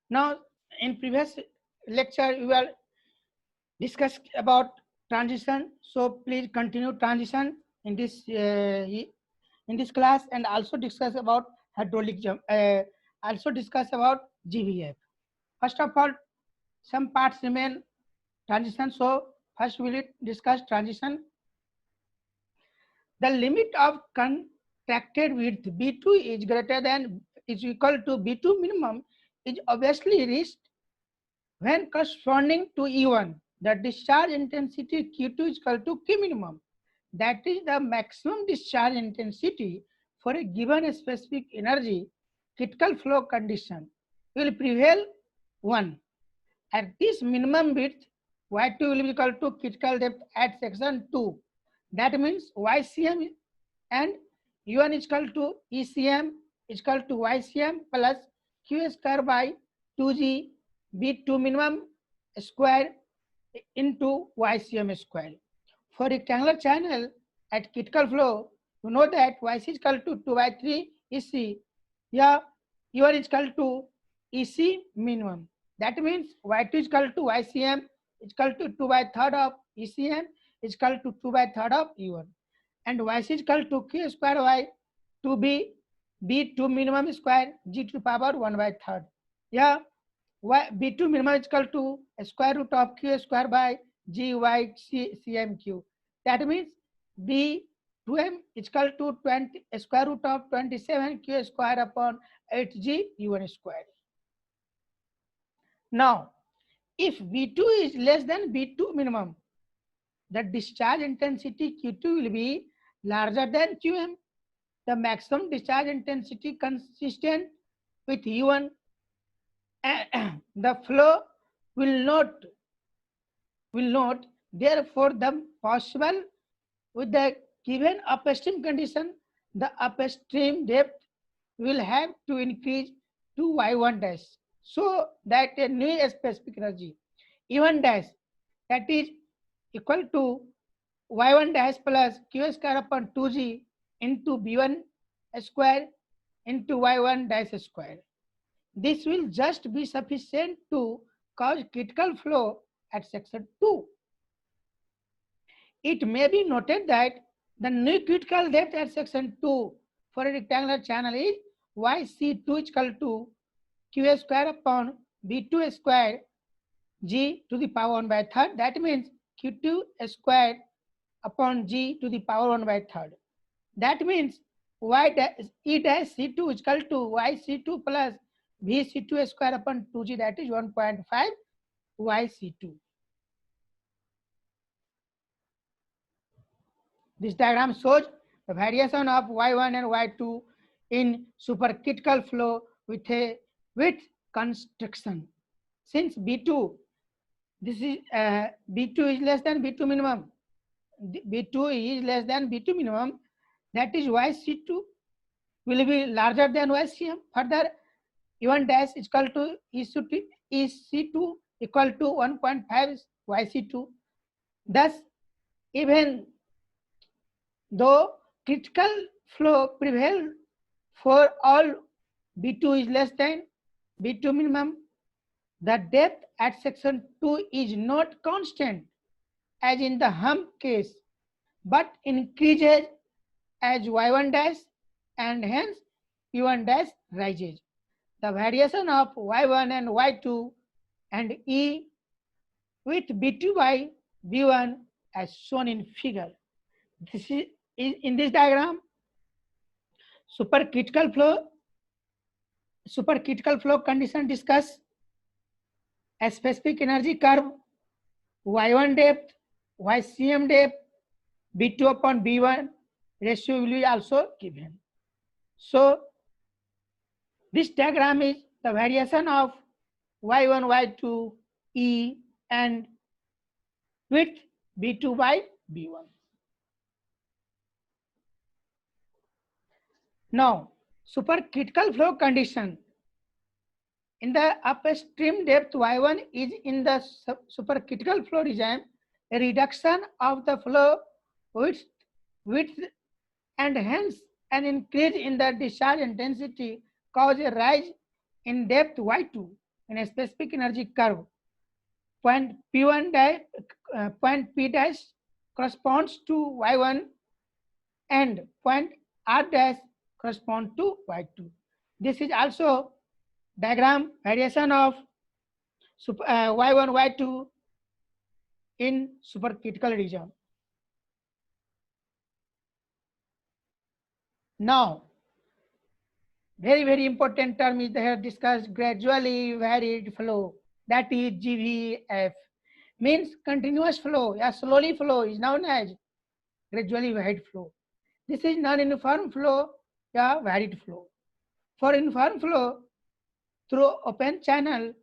Now, in previous lecture, we will discuss about transition. So please continue transition in this class, and also discuss about hydraulic jump. Also discuss about GVF. First of all, some parts remain transition. So first we will discuss transition. The limit of contracted width B2 is greater than is equal to B2 minimum is obviously reached when corresponding to E1. The discharge intensity Q2 is equal to Q minimum. That is the maximum discharge intensity for a given specific energy critical flow condition will prevail 1. At this minimum width, Y2 will be equal to critical depth at section 2. That means YCM and U1 is equal to ECM is equal to YCM plus Q square by 2G B2 minimum square into YCM square. For rectangular channel at critical flow, you know that YC is equal to 2 by 3 EC. Yeah, U1 is equal to EC minimum. That means Y2 is equal to YCM is equal to 2 by 3rd of ECM is equal to 2 by 3rd of U1. And YC is equal to Q square by 2B B2 minimum square G to the power 1 by 3rd. Yeah, B2 minimum is equal to square root of Q square by G Y C CMQ. That means B2M is equal to 20 square root of 27 Q square upon 8G U1 square. Now, if B2 is less than B2 minimum, the discharge intensity Q2 will be larger than Qm. The maximum discharge intensity consistent with U1. The flow will not therefore the possible with the given upstream condition, the upstream depth will have to increase to Y1 dash so that a new specific energy E1 dash that is equal to Y1 dash plus Q square upon 2G into B1 square into Y1 dash square. This will just be sufficient to cause critical flow at section 2. It may be noted that the new critical depth at section 2 for a rectangular channel is YC2 is equal to Q square upon B2 square G to the power 1 by 3rd. That means Q2 square upon G to the power 1 by 3rd. That means Y dash E dash C2 is equal to YC2 plus VC2 square upon 2G, that is 1.5 YC2. This diagram shows the variation of Y1 and Y2 in supercritical flow with a width construction. Since B2, this is B2 is less than B2 minimum. B2 is less than B2 minimum. That is YC2 will be larger than YCM. Further, E1 dash is equal to EC2 equal to 1.5 YC2. Thus, even though critical flow prevails for all B2 is less than B2 minimum, the depth at section 2 is not constant as in the hump case, but increases as Y1 dash and hence E1 dash rises. The variation of Y1 and Y2 and E with B2 by B1 as shown in figure. This is in this diagram supercritical flow condition discuss a specific energy curve, Y1 depth, YCM depth, B2 upon B1 ratio will be also given. So this diagram is the variation of Y1, Y2, E and with B2 by B1. Now, supercritical flow condition. In the upstream depth Y1 is in the supercritical flow regime, a reduction of the flow width and hence an increase in the discharge intensity cause a rise in depth Y2. in a specific energy curve. Point P1 dash, point P dash corresponds to Y1 and point R dash corresponds to Y2. This is also diagram variation of Y1, Y2 in supercritical region. Now, very important term is here discussed, gradually varied flow, that is GVF. Means continuous flow, yeah, slowly flow is known as gradually varied flow. This is non-uniform flow, yeah, varied flow. For uniform flow through open channel,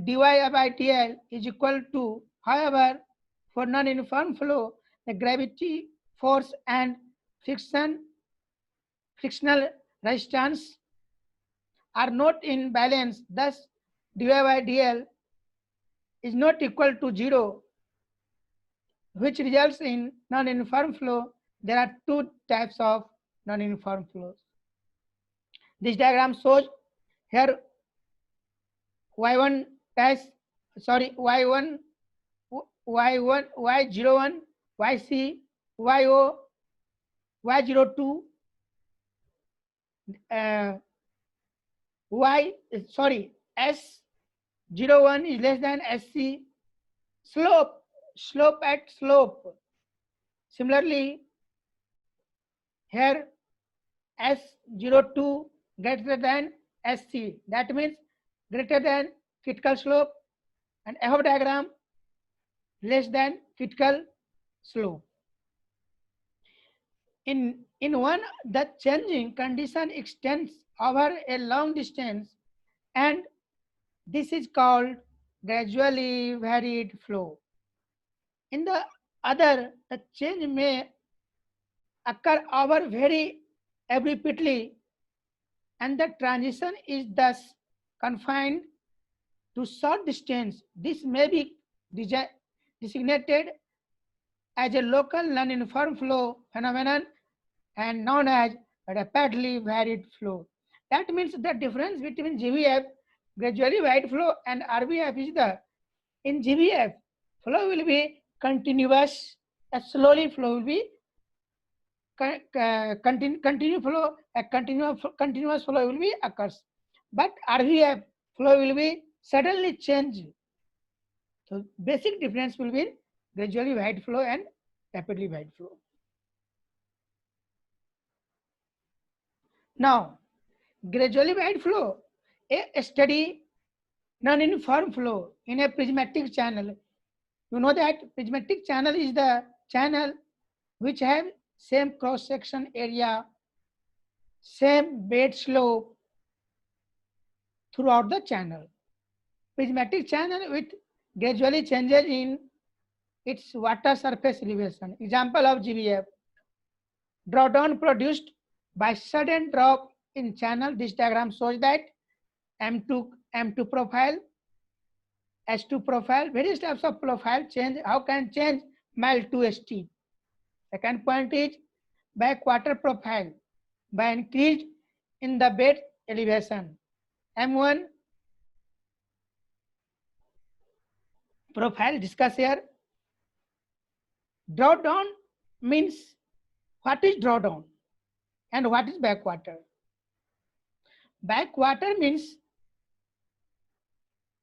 dy by dl is equal to, however, for non-uniform flow, the gravity force and frictional resistance are not in balance. Thus, dy by dl is not equal to 0, which results in non-uniform flow. There are two types of non-uniform flows. This diagram shows here y1 dash, sorry, y1, y1, y01, yc, yo, y02, S01 is less than SC. Slope at slope. Similarly, here S02 greater than SC. That means greater than critical slope, and above diagram less than critical slope. In one, the changing condition extends over a long distance, and this is called gradually varied flow. In the other, the change may occur over very abruptly, and the transition is thus confined to short distance. This may be designated as a local non-uniform flow phenomenon and known as rapidly varied flow. That means the difference between GVF, gradually varied flow, and RVF is in GVF, flow will be continuous, slowly flow will be continuous flow will be occurs. But RVF flow will be suddenly change. So basic difference will be gradually varied flow and rapidly varied flow. Now, gradually varied flow, a steady non-uniform flow in a prismatic channel. You know that prismatic channel is the channel which have same cross-section area, same bed slope throughout the channel. Prismatic channel with gradually changes in its water surface elevation. Example of GVF. Drawdown produced by sudden drop in channel. This diagram shows that M2 profile, S2 profile, various types of profile change. How can change mild to ST? Second point is backwater profile by increase in the bed elevation. M1 profile discuss here. Drawdown means what is drawdown and what is backwater? Backwater means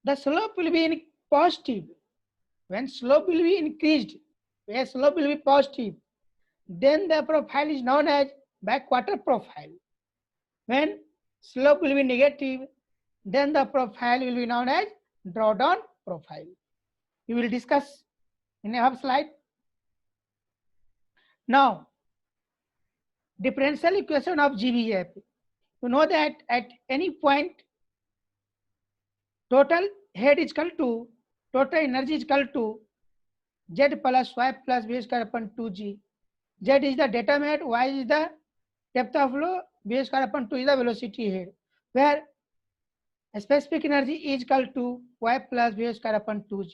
the slope will be in positive. When slope will be increased, where slope will be positive, then the profile is known as backwater profile. When slope will be negative, then the profile will be known as drawdown profile. We will discuss in a slide. Now, differential equation of GVF. You know that at any point, total head is equal to, total energy is equal to Z plus Y plus V square upon 2G. Z is the data mass, Y is the depth of flow, V square upon 2 is the velocity head, where specific energy is equal to Y plus V square upon 2G.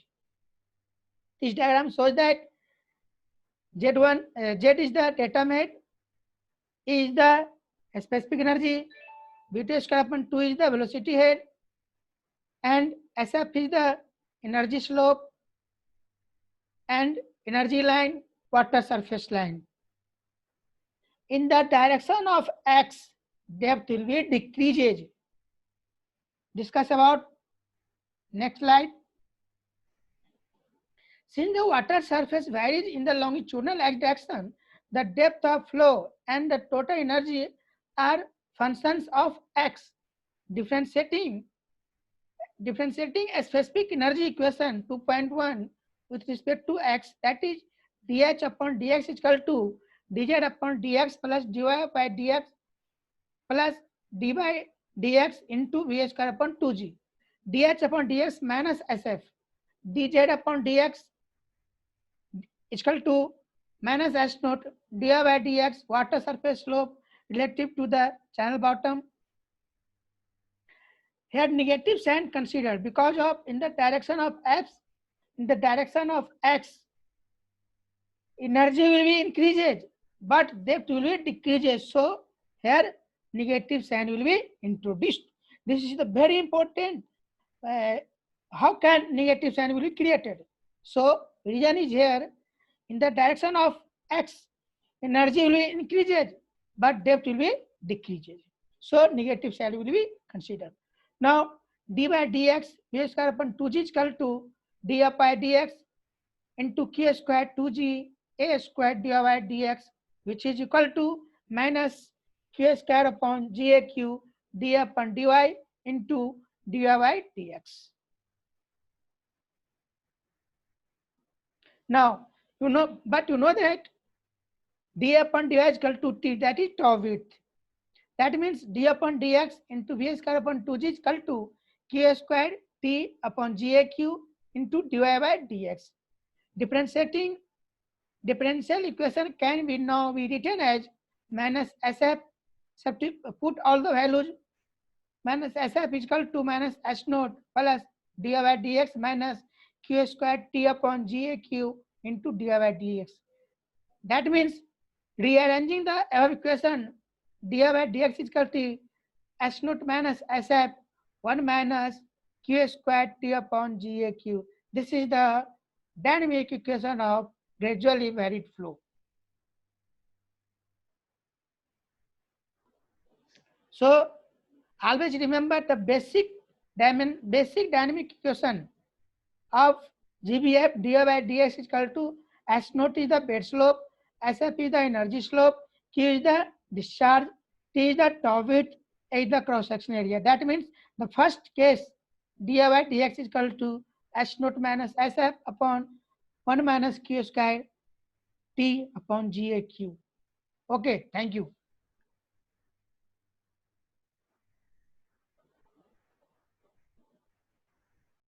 This diagram shows that Z1, Z is the data mass, E is the specific energy, V2 square upon 2 is the velocity head, and SF is the energy slope and energy line, water surface line. In the direction of X, depth will be decreases. Discuss about next slide. Since the water surface varies in the longitudinal x direction, the depth of flow and the total energy are functions of x. Differentiating a specific energy equation 2.1 with respect to x, that is dH upon dx is equal to dz upon dx plus dy by dx plus d by dx into v square upon 2g. dH upon dx minus sf. dz upon dx is equal to minus s naught dy by dx water surface slope relative to the channel bottom. Here negative sign considered because of in the direction of x, energy will be increases, but depth will be decreases. So here negative sign will be introduced. This is the very important. How can negative sign will be created? So reason is here in the direction of x, energy will be increases, but depth will be decreases. So negative side will be considered. Now d by dx v square upon 2g is equal to d by dx into q square 2g a square dy by dx, which is equal to minus q square upon gaq d upon dy into dy by dx. Now you know that d upon dy is equal to t, that is tau width. That means d upon dx into v square upon 2g is equal to q square t upon gaq into dy by dx. Differential equation can be now be written as minus sf, put all the values, minus sf is equal to minus s naught plus dy by dx minus q square t upon gaq into dy by dx. That means rearranging the above equation, dy by dx is equal to s naught minus sf 1 minus q square t upon gaq. This is the dynamic equation of gradually varied flow. So always remember the basic dynamic equation of GBF dy by dx is equal to S naught is the bed slope, SF is the energy slope, Q is the discharge, T is the tau width, A is the cross section area. That means the first case dy by dx is equal to S naught minus SF upon 1 minus Q square T upon GAQ. Okay, thank you.